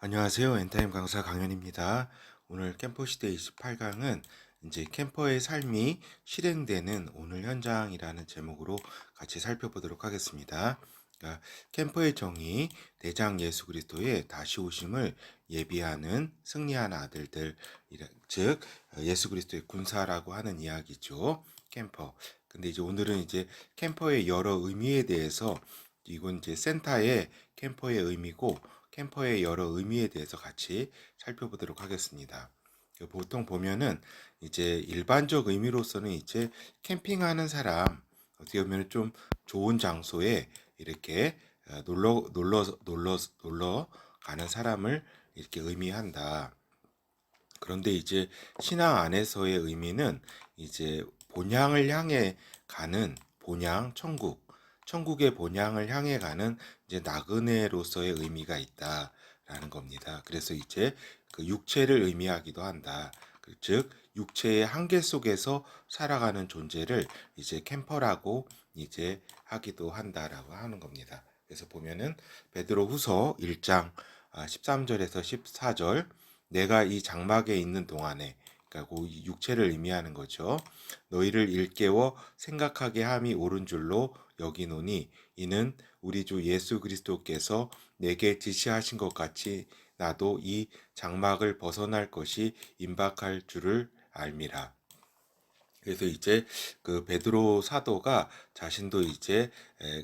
안녕하세요. 엔타임 강사 강현입니다. 오늘 캠퍼 시대 28강은 이제 캠퍼의 삶이 실행되는 오늘 현장이라는 제목으로 같이 살펴보도록 하겠습니다. 그러니까 캠퍼의 정의, 대장 예수 그리스도의 다시 오심을 예비하는 승리한 아들들, 즉 예수 그리스도의 군사라고 하는 이야기죠. 캠퍼. 근데 이제 오늘은 이제 캠퍼의 여러 의미에 대해서 이건 이제 센터의 캠퍼의 의미고 캠퍼의 여러 의미에 대해서 같이 살펴보도록 하겠습니다. 보통 보면은 이제 일반적 의미로서는 이제 캠핑하는 사람, 어떻게 보면 좀 좋은 장소에 이렇게 놀러 가는 사람을 이렇게 의미한다. 그런데 이제 신앙 안에서의 의미는 이제 본향을 향해 가는 본향, 천국의 본향을 향해 가는 이제 나그네로서의 의미가 있다라는 겁니다. 그래서 이제 그 육체를 의미하기도 한다. 즉 육체의 한계 속에서 살아가는 존재를 이제 캠퍼라고 이제 하기도 한다라고 하는 겁니다. 그래서 보면은 베드로후서 1장 13절에서 14절 내가 이 장막에 있는 동안에 그러니까 그 육체를 의미하는 거죠. 너희를 일깨워 생각하게 함이 옳은 줄로 여기노니 이는 우리 주 예수 그리스도께서 내게 지시하신 것 같이 나도 이 장막을 벗어날 것이 임박할 줄을 알미라. 그래서 이제 그 베드로 사도가 자신도 이제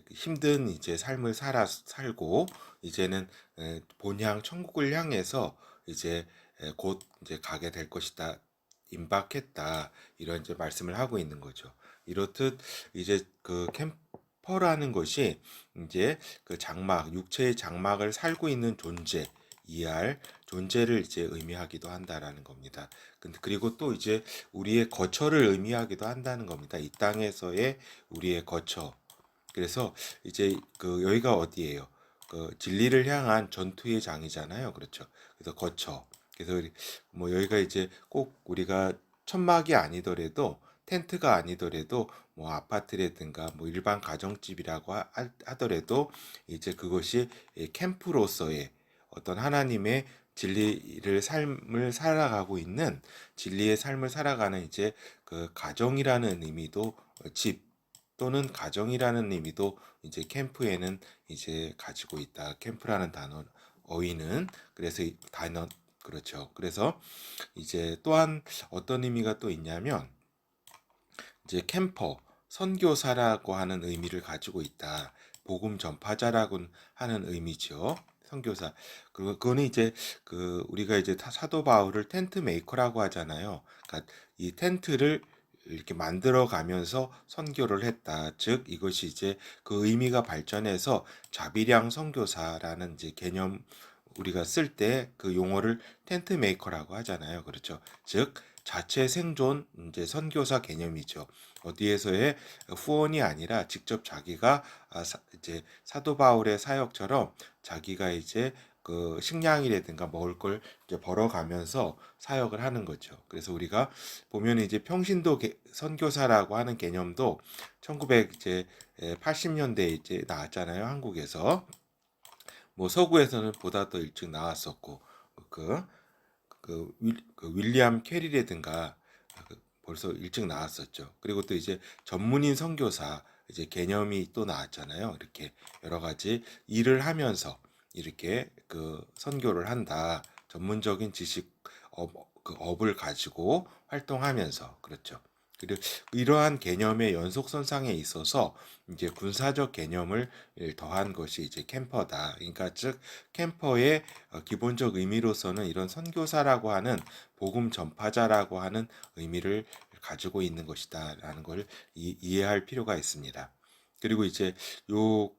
힘든 이제 삶을 살고 이제는 본향 천국을 향해서 이제 곧 이제 가게 될 것이다. 임박했다. 이런 이제 말씀을 하고 있는 거죠. 이렇듯 이제 그 캠퍼라는 것이 이제 그 장막, 육체의 장막을 살고 있는 존재, 이할 존재를 이제 의미하기도 한다라는 겁니다. 근데 그리고 또 이제 우리의 거처를 의미하기도 한다는 겁니다. 이 땅에서의 우리의 거처. 그래서 이제 그 여기가 어디예요? 그 진리를 향한 전투의 장이잖아요. 그렇죠. 그래서 거처. 그래서 뭐 여기가 이제 꼭 우리가 천막이 아니더라도 텐트가 아니더라도 뭐 아파트라든가 뭐 일반 가정집이라고 하더라도 이제 그것이 캠프로서의 어떤 하나님의 진리를 삶을 살아가고 있는 진리의 삶을 살아가는 이제 그 가정이라는 의미도 집 또는 가정이라는 의미도 이제 캠프에는 이제 가지고 있다. 캠프라는 단어 어휘는 그래서 이 단어 그렇죠. 그래서 이제 또한 어떤 의미가 또 있냐면 이제 캠퍼 선교사라고 하는 의미를 가지고 있다. 복음 전파자라고 하는 의미죠. 선교사. 그거는 이제 그 우리가 이제 사도 바울을 텐트 메이커라고 하잖아요. 그러니까 이 텐트를 이렇게 만들어 가면서 선교를 했다. 즉 이것이 이제 그 의미가 발전해서 자비량 선교사라는 이제 개념 우리가 쓸 때 그 용어를 텐트 메이커라고 하잖아요. 그렇죠. 즉 자체 생존 이제 선교사 개념이죠. 어디에서의 후원이 아니라 직접 자기가 이제 사도 바울의 사역처럼 자기가 이제 그 식량이라든가 먹을 걸 이제 벌어가면서 사역을 하는 거죠. 그래서 우리가 보면 이제 평신도 선교사라고 하는 개념도 1900 이제 80년대에 이제 나왔잖아요. 한국에서. 뭐 서구에서는 보다 더 일찍 나왔었고 그, 그 윌리엄 캐리라든가 벌써 일찍 나왔었죠. 그리고 또 이제 전문인 선교사 이제 개념이 또 나왔잖아요. 이렇게 여러 가지 일을 하면서 이렇게 그 선교를 한다. 전문적인 지식 그 업을 가지고 활동하면서 그렇죠. 그리고 이러한 개념의 연속선상에 있어서 이제 군사적 개념을 더한 것이 이제 캠퍼다. 그러니까 즉 캠퍼의 기본적 의미로서는 이런 선교사라고 하는 복음 전파자라고 하는 의미를 가지고 있는 것이다라는 걸 이해할 필요가 있습니다. 그리고 이제 요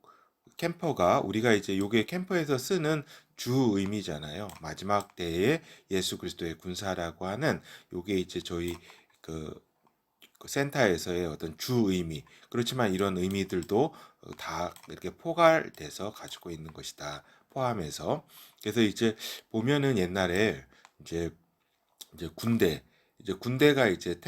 캠퍼가 우리가 이제 요게 캠퍼에서 쓰는 주 의미잖아요. 마지막 때에 예수 그리스도의 군사라고 하는 요게 이제 저희 그 센터에서의 어떤 주 의미 그렇지만 이런 의미들도 다 이렇게 포괄돼서 가지고 있는 것이다 포함해서 그래서 이제 보면은 옛날에 이제 이제 군대가 이제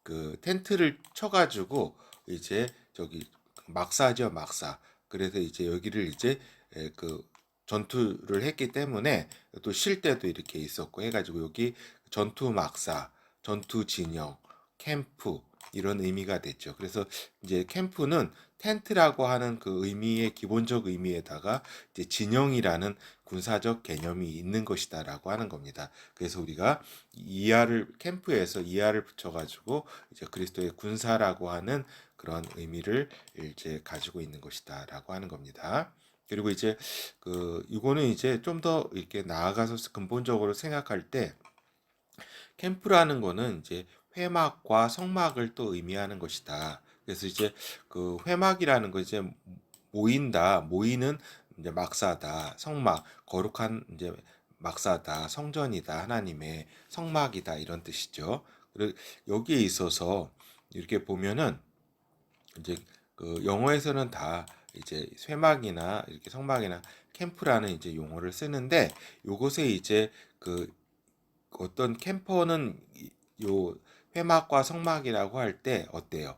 그 텐트를 쳐가지고 이제 저기 막사죠 막사 그래서 이제 여기를 이제 그 전투를 했기 때문에 또 쉴 때도 이렇게 있었고 해가지고 여기 전투 막사, 전투 진영, 캠프 이런 의미가 됐죠. 그래서 이제 캠프는 텐트라고 하는 그 의미의 기본적 의미에다가 이제 진영이라는 군사적 개념이 있는 것이다라고 하는 겁니다. 그래서 우리가 이하를 캠프에서 이하를 붙여가지고 이제 그리스도의 군사라고 하는 그런 의미를 이제 가지고 있는 것이다라고 하는 겁니다. 그리고 이제 이거는 이제 좀 더 이렇게 나아가서 근본적으로 생각할 때 캠프라는 거는 이제 회막과 성막을 또 의미하는 것이다. 그래서 이제 그 회막이라는 거 이제 모인다, 모이는 이제 막사다, 성막, 거룩한 이제 막사다, 성전이다, 하나님의 성막이다 이런 뜻이죠. 그리고 여기에 있어서 이렇게 보면은 이제 그 영어에서는 다 이제 쇠막이나 이렇게 성막이나 캠프라는 이제 용어를 쓰는데 요것에 이제 그 어떤 캠퍼는 요 회막과 성막이라고 할 때 어때요?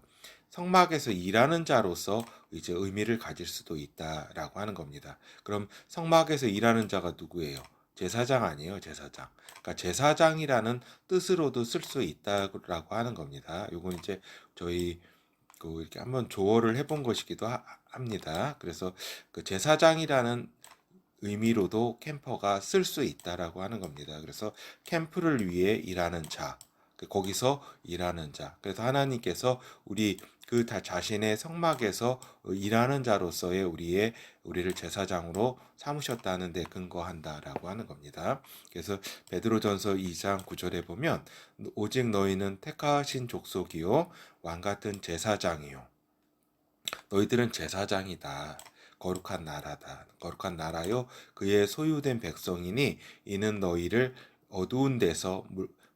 성막에서 일하는 자로서 이제 의미를 가질 수도 있다라고 하는 겁니다. 그럼 성막에서 일하는 자가 누구예요? 제사장 아니에요, 제사장. 그러니까 제사장이라는 뜻으로도 쓸 수 있다라고 하는 겁니다. 요건 이제 저희 이렇게 한번 조어를 해본 것이기도 합니다. 그래서 그 제사장이라는 의미로도 캠퍼가 쓸 수 있다라고 하는 겁니다. 그래서 캠프를 위해 일하는 자, 거기서 일하는 자. 그래서 하나님께서 우리 그 다 자신의 성막에서 일하는 자로서의 우리를 제사장으로 삼으셨다는 데 근거한다라고 하는 겁니다. 그래서 베드로전서 2장 9절에 보면 오직 너희는 택하신 족속이요 왕 같은 제사장이요 너희들은 제사장이다. 거룩한 나라다. 거룩한 나라요. 그의 소유된 백성이니 이는 너희를 어두운 데서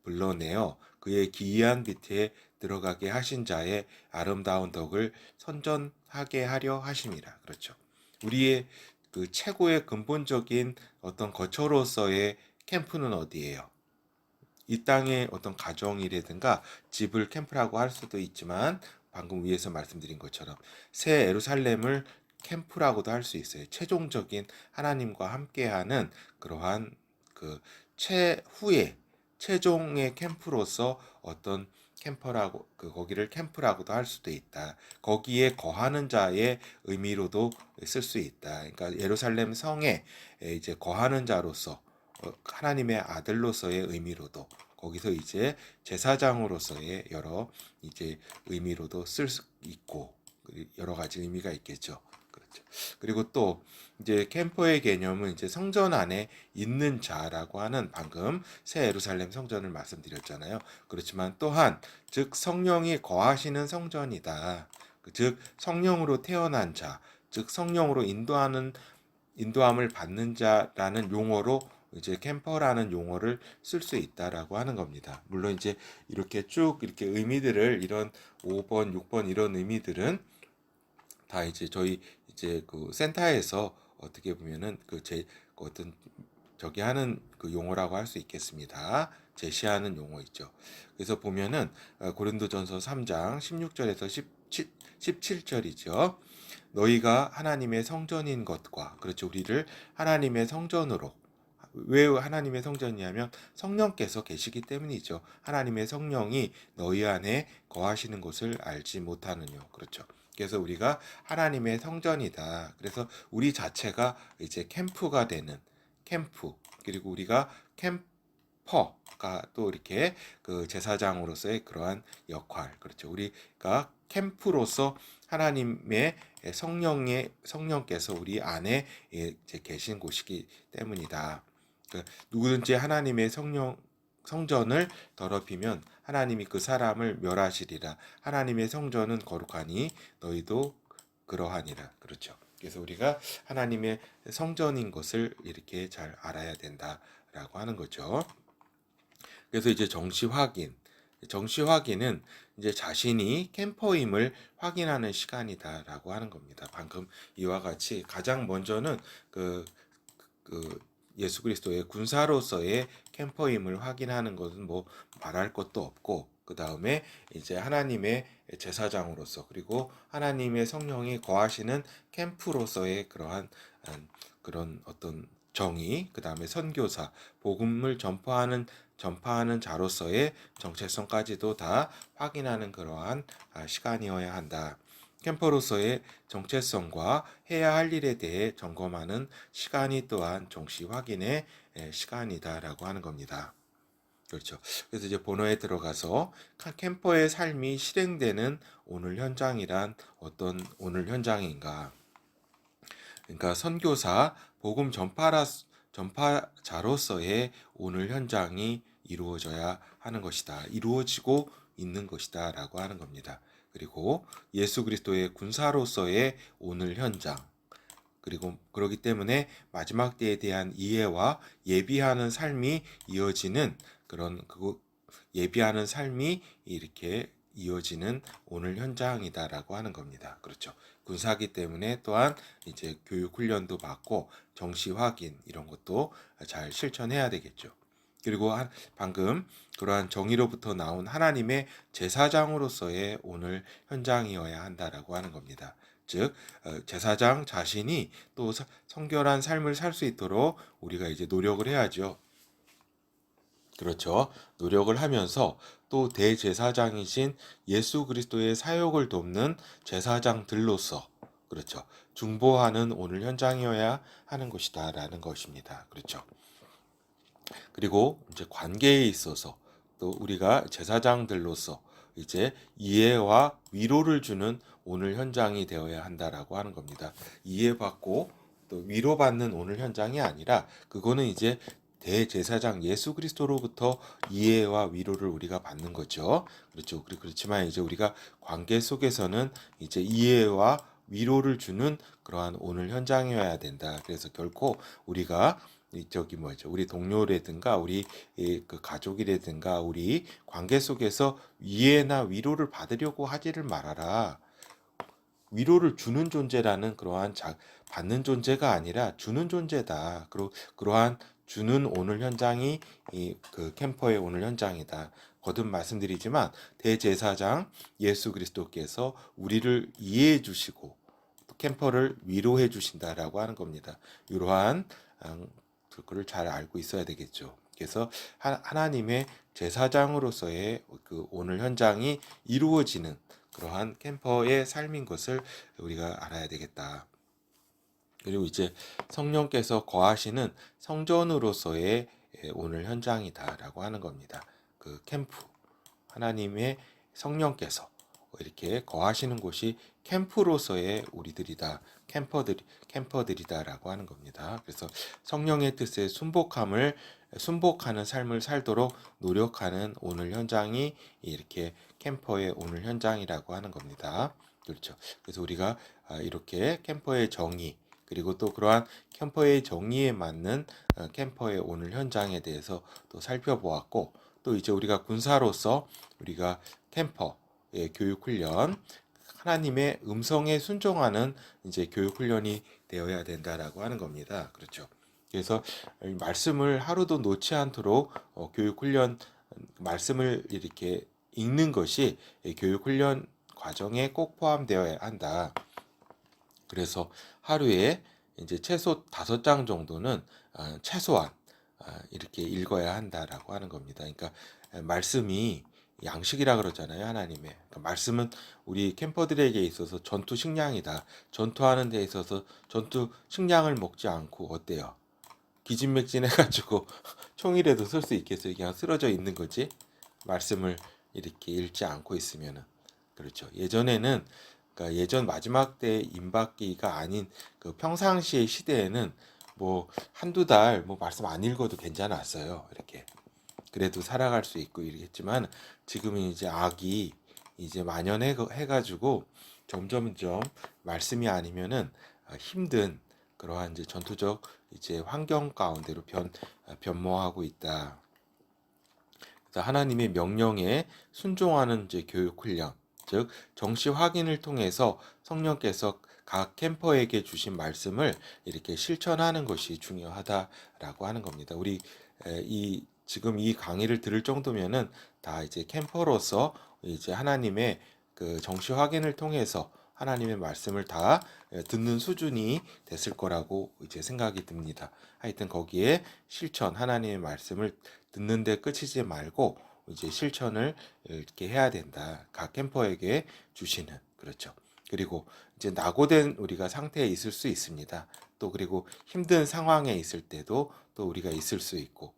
불러내어 그의 기이한 빛에 들어가게 하신 자의 아름다운 덕을 선전하게 하려 하심이라. 그렇죠. 우리의 그 최고의 근본적인 어떤 거처로서의 캠프는 어디예요? 이 땅의 어떤 가정이라든가 집을 캠프라고 할 수도 있지만 방금 위에서 말씀드린 것처럼 새 예루살렘을 캠프라고도 할 수 있어요. 최종적인 하나님과 함께하는 그러한 그 최후의 최종의 캠프로서 어떤 캠퍼라고 거기를 캠프라고도 할 수도 있다. 거기에 거하는 자의 의미로도 쓸 수 있다. 그러니까 예루살렘 성에 이제 거하는 자로서 하나님의 아들로서의 의미로도 거기서 이제 제사장으로서의 여러 이제 의미로도 쓸 수 있고 여러 가지 의미가 있겠죠. 그렇죠. 그리고 또 이제 캠퍼의 개념은 이제 성전 안에 있는 자라고 하는 방금 새 예루살렘 성전을 말씀드렸잖아요. 그렇지만 또한 즉 성령이 거하시는 성전이다. 즉 성령으로 태어난 자, 즉 성령으로 인도함을 받는 자라는 용어로 이제 캠퍼라는 용어를 쓸 수 있다라고 하는 겁니다. 물론 이제 이렇게 쭉 이렇게 의미들을 이런 5번, 6번 이런 의미들은 다 이제 저희 이제 그 센터에서 어떻게 보면은 어떤 저기 하는 그 용어라고 할 수 있겠습니다. 제시하는 용어 있죠. 그래서 보면은 고린도전서 3장 16절에서 17절이죠. 너희가 하나님의 성전인 것과 그렇죠. 우리를 하나님의 성전으로 왜 하나님의 성전이냐면 성령께서 계시기 때문이죠. 하나님의 성령이 너희 안에 거하시는 것을 알지 못하느뇨. 그렇죠. 그래서 우리가 하나님의 성전이다. 그래서 우리 자체가 이제 캠프가 되는 캠프. 그리고 우리가 캠퍼가 또 이렇게 그 제사장으로서의 그러한 역할. 그렇죠. 우리가 캠프로서 하나님의 성령께서 우리 안에 이제 계신 곳이기 때문이다. 누구든지 하나님의 성전을 더럽히면 하나님이 그 사람을 멸하시리라. 하나님의 성전은 거룩하니 너희도 그러하니라. 그렇죠. 그래서 우리가 하나님의 성전인 것을 이렇게 잘 알아야 된다라고 하는 거죠. 그래서 이제 정시 확인은 이제 자신이 캠퍼임을 확인하는 시간이다라고 하는 겁니다. 방금 이와 같이 가장 먼저는 그 예수 그리스도의 군사로서의 캠퍼임을 확인하는 것은 뭐 말할 것도 없고 그 다음에 이제 하나님의 제사장으로서 그리고 하나님의 성령이 거하시는 캠프로서의 그러한 그런 어떤 정의, 그 다음에 선교사, 복음을 전파하는 자로서의 정체성까지도 다 확인하는 그러한 시간이어야 한다. 캠퍼로서의 정체성과 해야 할 일에 대해 점검하는 시간이 또한 정시 확인의 시간이다라고 하는 겁니다. 그렇죠. 그래서 이제 본어에 들어가서 캠퍼의 삶이 실행되는 오늘 현장이란 어떤 오늘 현장인가? 그러니까 선교사, 복음 전파자로서의 오늘 현장이 이루어져야 하는 것이다. 이루어지고 있는 것이다라고 하는 겁니다. 그리고 예수 그리스도의 군사로서의 오늘 현장, 그리고 그러기 때문에 마지막 때에 대한 이해와 예비하는 삶이 이어지는 그런 예비하는 삶이 이렇게 이어지는 오늘 현장이다라고 하는 겁니다. 그렇죠. 군사기 때문에 또한 이제 교육 훈련도 받고 정시 확인 이런 것도 잘 실천해야 되겠죠. 그리고 방금 그러한 정의로부터 나온 하나님의 제사장으로서의 오늘 현장이어야 한다라고 하는 겁니다. 즉 제사장 자신이 또 성결한 삶을 살 수 있도록 우리가 이제 노력을 해야죠. 그렇죠. 노력을 하면서 또 대제사장이신 예수 그리스도의 사역을 돕는 제사장들로서 그렇죠. 중보하는 오늘 현장이어야 하는 것이다라는 것입니다. 그렇죠. 그리고 이제 관계에 있어서 또 우리가 제사장들로서 이제 이해와 위로를 주는 오늘 현장이 되어야 한다라고 하는 겁니다. 이해받고 또 위로받는 오늘 현장이 아니라 그거는 이제 대제사장 예수 그리스도로부터 이해와 위로를 우리가 받는 거죠. 그렇죠. 그렇지만 이제 우리가 관계 속에서는 이제 이해와 위로를 주는 그러한 오늘 현장이어야 된다. 그래서 결코 우리가 저기 뭐죠? 우리 동료라든가 우리 그 가족이라든가 우리 관계 속에서 이해나 위로를 받으려고 하지를 말아라. 위로를 주는 존재라는 그러한 받는 존재가 아니라 주는 존재다. 그리고 그러한 주는 오늘 현장이 그 캠퍼의 오늘 현장이다. 거듭 말씀드리지만 대제사장 예수 그리스도께서 우리를 이해해 주시고 캠퍼를 위로해 주신다라고 하는 겁니다. 이러한 그걸 잘 알고 있어야 되겠죠. 그래서 하나님의 제사장으로서의 그 오늘 현장이 이루어지는 그러한 캠퍼의 삶인 것을 우리가 알아야 되겠다. 그리고 이제 성령께서 거하시는 성전으로서의 오늘 현장이다라고 하는 겁니다. 그 캠프, 하나님의 성령께서 이렇게 거하시는 곳이 캠프로서의 우리들이다. 캠퍼들이다라고 하는 겁니다. 그래서 성령의 뜻에 순복하는 삶을 살도록 노력하는 오늘 현장이 이렇게 캠퍼의 오늘 현장이라고 하는 겁니다. 그렇죠. 그래서 우리가 이렇게 캠퍼의 정의 그리고 또 그러한 캠퍼의 정의에 맞는 캠퍼의 오늘 현장에 대해서 또 살펴보았고 또 이제 우리가 군사로서 우리가 캠퍼의 교육 훈련 하나님의 음성에 순종하는 이제 교육 훈련이 되어야 된다라고 하는 겁니다. 그렇죠. 그래서 말씀을 하루도 놓지 않도록 교육 훈련 말씀을 이렇게 읽는 것이 교육 훈련 과정에 꼭 포함되어야 한다. 그래서 하루에 이제 최소 5장 정도는 최소한 이렇게 읽어야 한다라고 하는 겁니다. 그러니까 말씀이 양식이라 그러잖아요, 하나님의. 그러니까 말씀은 우리 캠퍼들에게 있어서 전투 식량이다. 전투하는 데 있어서 전투 식량을 먹지 않고 어때요? 기진맥진해가지고 총이라도 쏠 수 있겠어요? 그냥 쓰러져 있는 거지. 말씀을 이렇게 읽지 않고 있으면은 그렇죠. 예전에는 그러니까 예전 마지막 때 임박기가 아닌 그 평상시의 시대에는 뭐 한두 달 뭐 말씀 안 읽어도 괜찮았어요. 이렇게 그래도 살아갈 수 있고 이랬지만 지금은 이제 악이 이제 만연해가지고 점점점 말씀이 아니면은 힘든 그러한 이제 전투적 이제 환경 가운데로 변모하고 있다. 그래서 하나님의 명령에 순종하는 이제 교육 훈련, 즉 정시 확인을 통해서 성령께서 각 캠퍼에게 주신 말씀을 이렇게 실천하는 것이 중요하다라고 하는 겁니다. 우리 지금 이 강의를 들을 정도면은 다 이제 캠퍼로서 이제 하나님의 그 정시 확인을 통해서 하나님의 말씀을 다 듣는 수준이 됐을 거라고 이제 생각이 듭니다. 하여튼 거기에 실천, 하나님의 말씀을 듣는데 끝이지 말고 이제 실천을 이렇게 해야 된다. 각 캠퍼에게 주시는, 그렇죠. 그리고 이제 낙오된 우리가 상태에 있을 수 있습니다. 또 그리고 힘든 상황에 있을 때도 또 우리가 있을 수 있고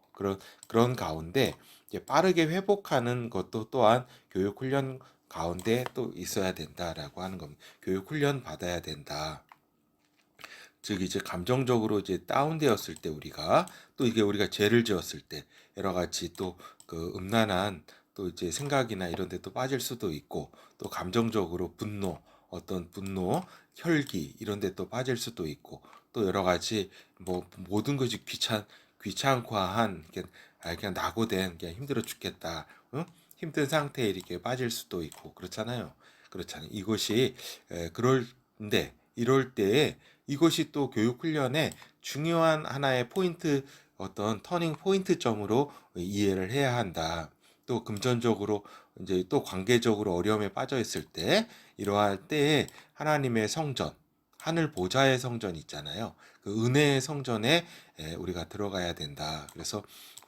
그런 가운데 이제 빠르게 회복하는 것도 또한 교육 훈련 가운데 또 있어야 된다라고 하는 겁니다. 교육 훈련 받아야 된다. 즉 이제 감정적으로 이제 다운되었을 때 우리가 또 이게 우리가 죄를 지었을 때 여러 가지 또 그 음란한 또 이제 생각이나 이런 데 또 빠질 수도 있고 또 감정적으로 분노 어떤 분노 혈기 이런 데 또 빠질 수도 있고 또 여러 가지 뭐 모든 것이 귀찮고한 그냥 낙오된 그냥 힘들어 죽겠다 응? 힘든 상태에 이렇게 빠질 수도 있고 그렇잖아요. 이것이 그럴데 이럴 때에 이것이 또 교육 훈련의 중요한 하나의 포인트 어떤 터닝 포인트 점으로 이해를 해야 한다. 또 금전적으로 이제 또 관계적으로 어려움에 빠져 있을 때 이러할 때에 하나님의 성전 하늘 보좌의 성전 있잖아요. 그 은혜의 성전에 우리가 들어가야 된다. 그래서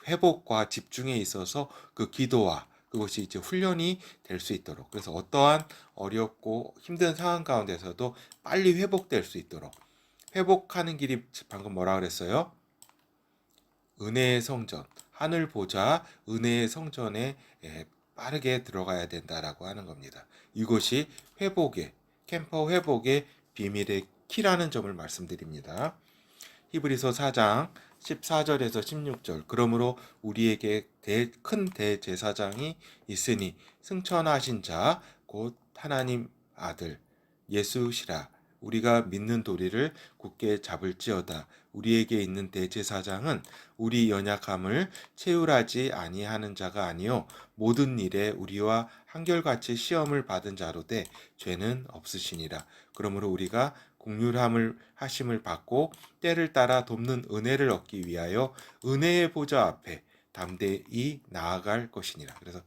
회복과 집중에 있어서 그 기도와 그것이 이제 훈련이 될 수 있도록 그래서 어떠한 어렵고 힘든 상황 가운데서도 빨리 회복될 수 있도록 회복하는 길이 방금 뭐라 그랬어요? 은혜의 성전, 하늘 보좌, 은혜의 성전에 빠르게 들어가야 된다라고 하는 겁니다. 이것이 캠퍼 회복의 비밀의 키라는 점을 말씀드립니다. 히브리서 4장 14절에서 16절 그러므로 우리에게 큰 대제사장이 있으니 승천하신 자 곧 하나님 아들 예수시라 우리가 믿는 도리를 굳게 잡을지어다 우리에게 있는 대제사장은 우리 연약함을 채울하지 아니하는 자가 아니요 모든 일에 우리와 한결같이 시험을 받은 자로되 죄는 없으시니라 그러므로 우리가 긍휼함을 하심을 받고 때를 따라 돕는 은혜를 얻기 위하여 은혜의 보좌 앞에 담대히 나아갈 것이니라. 그래서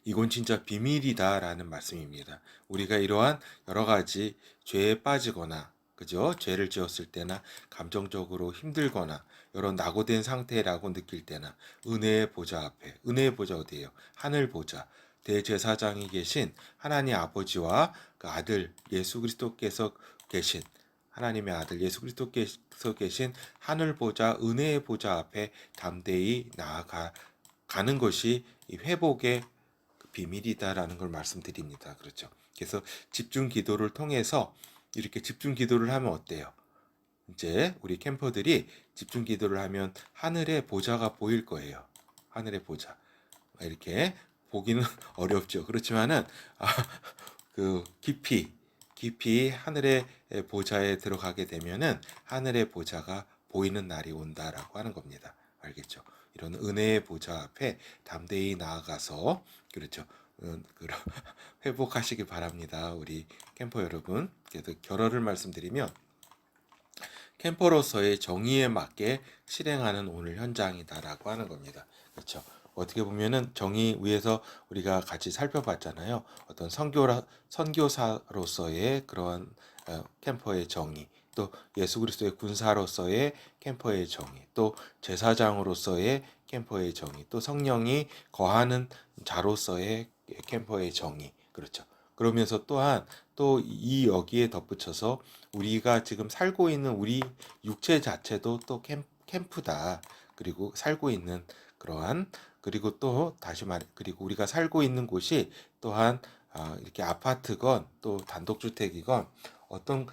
이건 진짜 비밀이다라는 말씀입니다. 우리가 이러한 여러 가지 죄에 빠지거나 그죠? 죄를 지었을 때나 감정적으로 힘들거나 이런 낙오된 상태라고 느낄 때나 은혜의 보좌 앞에 은혜의 보좌 어디예요? 하늘 보좌 대제사장이 계신 하나님 아버지와 그 아들 예수 그리스도께서 계신 하나님의 아들 예수 그리스도께서 계신 하늘 보좌 은혜의 보좌 앞에 담대히 나아가는 것이 이 회복의 비밀이다라는 걸 말씀드립니다. 그렇죠. 그래서 집중 기도를 통해서 이렇게 집중 기도를 하면 어때요? 이제 우리 캠퍼들이 집중 기도를 하면 하늘의 보좌가 보일 거예요. 하늘의 보좌. 이렇게 보기는 어렵죠. 그렇지만은 그 깊이 하늘의 보좌에 들어가게 되면은 하늘의 보좌가 보이는 날이 온다라고 하는 겁니다. 알겠죠? 이런 은혜의 보좌 앞에 담대히 나아가서 그렇죠. 회복하시기 바랍니다. 우리 캠퍼 여러분. 그래서 결론을 말씀드리면 캠퍼로서의 정의에 맞게 실행하는 오늘 현장이다라고 하는 겁니다. 그렇죠. 어떻게 보면은 정의 위에서 우리가 같이 살펴봤잖아요. 어떤 선교사로서의 그러한 캠퍼의 정의, 또 예수 그리스도의 군사로서의 캠퍼의 정의, 또 제사장으로서의 캠퍼의 정의, 또 성령이 거하는 자로서의 캠퍼의 정의, 그렇죠. 그러면서 또한 또 이 여기에 덧붙여서 우리가 지금 살고 있는 우리 육체 자체도 또 캠프다. 그리고 살고 있는 그러한 그리고 또 다시 말 그리고 우리가 살고 있는 곳이 또한 이렇게 아파트건 또 단독주택이건 어떤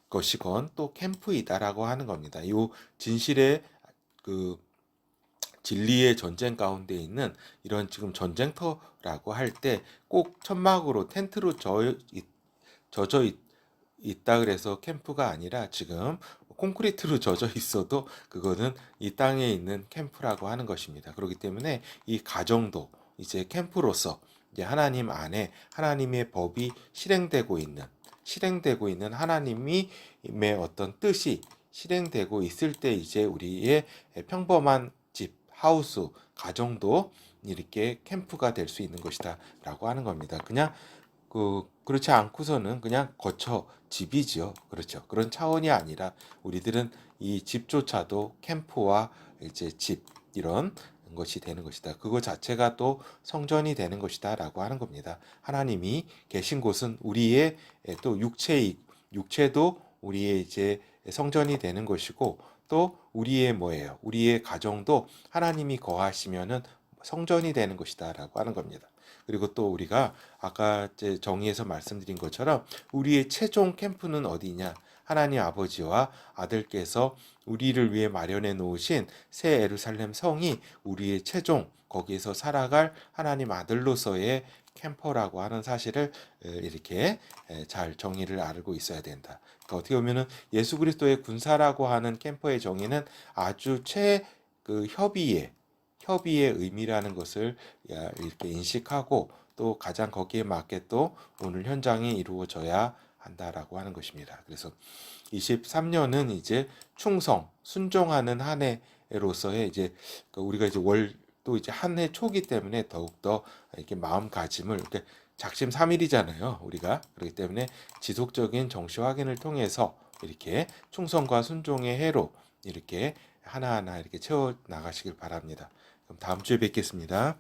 것이건 또 캠프이다라고 하는 겁니다. 이 진실의 그 진리의 전쟁 가운데 있는 이런 지금 전쟁터라고 할 때 꼭 천막으로 텐트로 젖어 있다 그래서 캠프가 아니라 지금 콘크리트로 젖어 있어도 그거는 이 땅에 있는 캠프라고 하는 것입니다. 그렇기 때문에 이 가정도 이제 캠프로서 이제 하나님 안에 하나님의 법이 실행되고 있는 하나님의 어떤 뜻이 실행되고 있을 때 이제 우리의 평범한 집, 하우스, 가정도 이렇게 캠프가 될 수 있는 것이다라고 하는 겁니다. 그냥 그렇지 않고서는 그냥 거처 집이지요. 그렇죠. 그런 차원이 아니라 우리들은 이 집조차도 캠프와 이제 집 이런 것이 되는 것이다. 그거 자체가 또 성전이 되는 것이다라고 하는 겁니다. 하나님이 계신 곳은 우리의 또 육체도 우리의 이제 성전이 되는 것이고 또 우리의 뭐예요? 우리의 가정도 하나님이 거하시면은 성전이 되는 것이다라고 하는 겁니다. 그리고 또 우리가 아까 이제 정의에서 말씀드린 것처럼 우리의 최종 캠프는 어디냐? 하나님 아버지와 아들께서 우리를 위해 마련해 놓으신 새 예루살렘 성이 우리의 최종 거기에서 살아갈 하나님 아들로서의 캠퍼라고 하는 사실을 이렇게 잘 정의를 알고 있어야 된다. 그러니까 어떻게 보면은 예수 그리스도의 군사라고 하는 캠퍼의 정의는 아주 그 협의의 의미라는 것을 이렇게 인식하고 또 가장 거기에 맞게 또 오늘 현장이 이루어져야 한다라고 하는 것입니다. 그래서 23년은 이제 충성, 순종하는 한 해로서의 이제 우리가 이제 또 이제 한 해 초기 때문에 더욱더 이렇게 마음가짐을 이렇게 작심삼일이잖아요. 우리가 그렇기 때문에 지속적인 정시 확인을 통해서 이렇게 충성과 순종의 해로 이렇게 하나하나 이렇게 채워 나가시길 바랍니다. 그럼 다음 주에 뵙겠습니다.